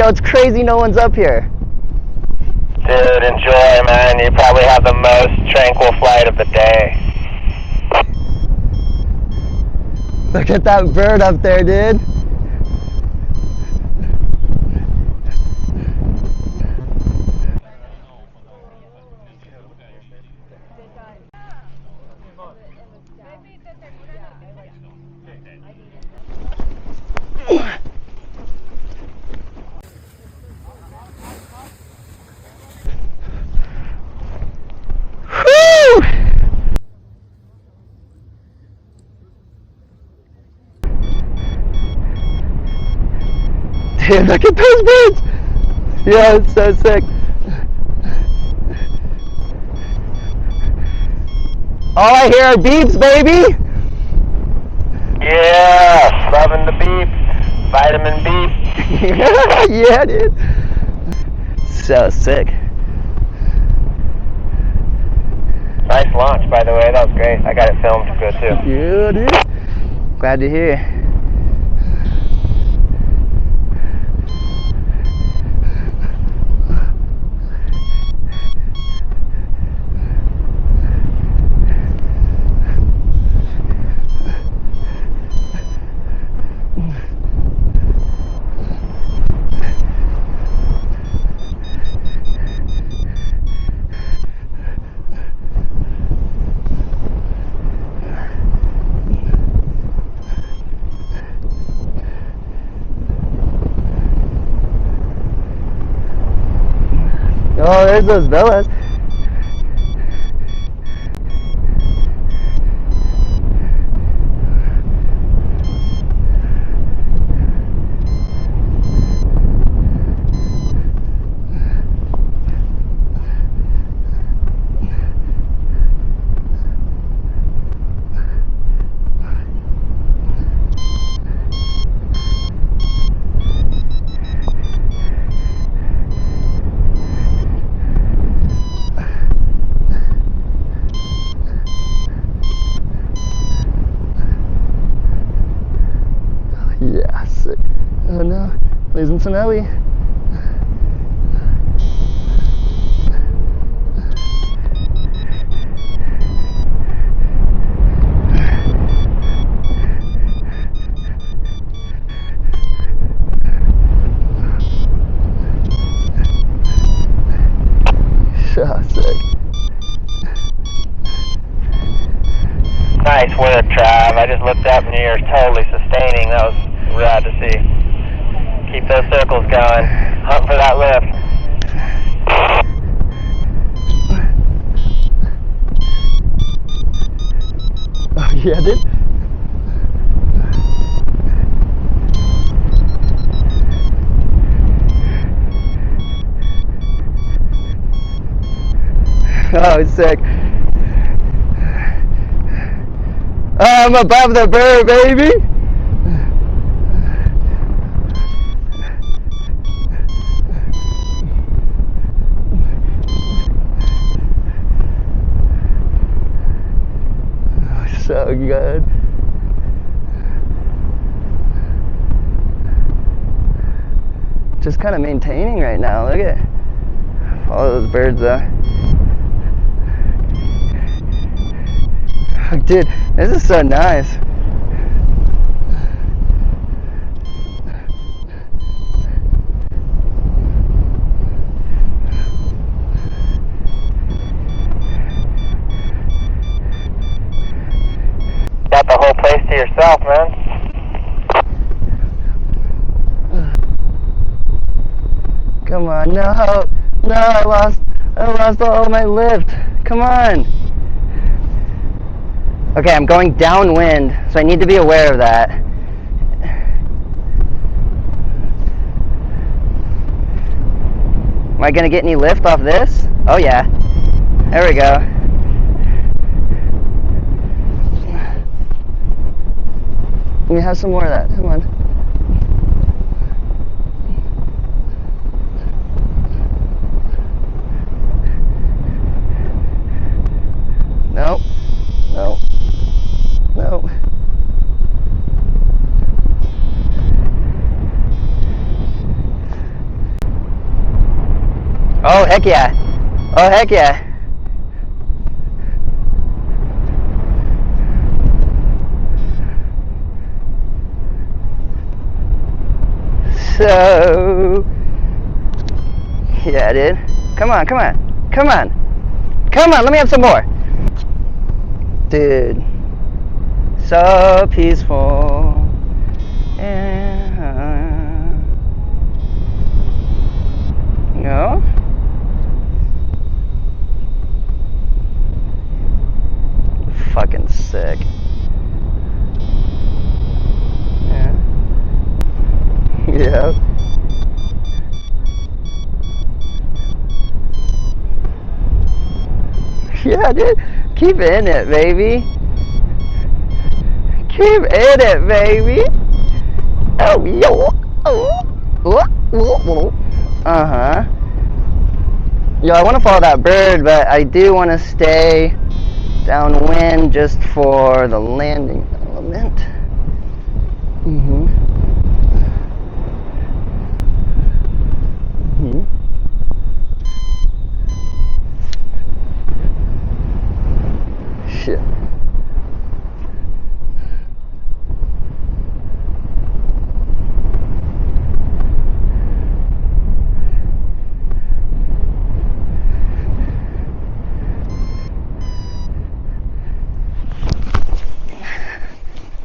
Yo, it's crazy no one's up here. Dude, enjoy, man. You probably have the most tranquil flight of the day. Look at that bird up there, dude. Dude, look at those birds! Yeah, it's so sick. All I hear are beeps, baby! Yeah, loving the beeps. Vitamin B. Yeah, dude. So sick. Nice launch, by the way. That was great. I got it filmed good, too. Yeah, dude. Glad to hear. Oh, there's those villas. Yeah, sick. Oh no, losing some Ellie. So sick. Nice work, Trav. I just looked up and you're totally sustaining. That was rad to see. Keep those circles going. Hunt for that lift. Oh yeah, dude. Oh, sick. I'm above the bird, baby. Oh, so good. Just kind of maintaining right now. Look at all those birds though. Dude, this is so nice. Got the whole place to yourself, man. Come on, no, I lost all my lift. Come on. Okay, I'm going downwind, so I need to be aware of that. Am I gonna get any lift off this? Oh yeah. There we go. Let me have some more of that. Come on. Nope. Nope. Nope. Oh, heck yeah. Oh, heck yeah. So, yeah, dude. Come on, come on, come on, come on. Let me have some more, dude. So peaceful. Yeah. No. Fucking sick. Yeah. Yeah. Yeah, dude. Keep in it, baby. Keep in it, baby. Oh, yo. Oh. Uh-huh. Yo, I want to follow that bird, but I do want to stay downwind just for the landing element. Mm-hmm.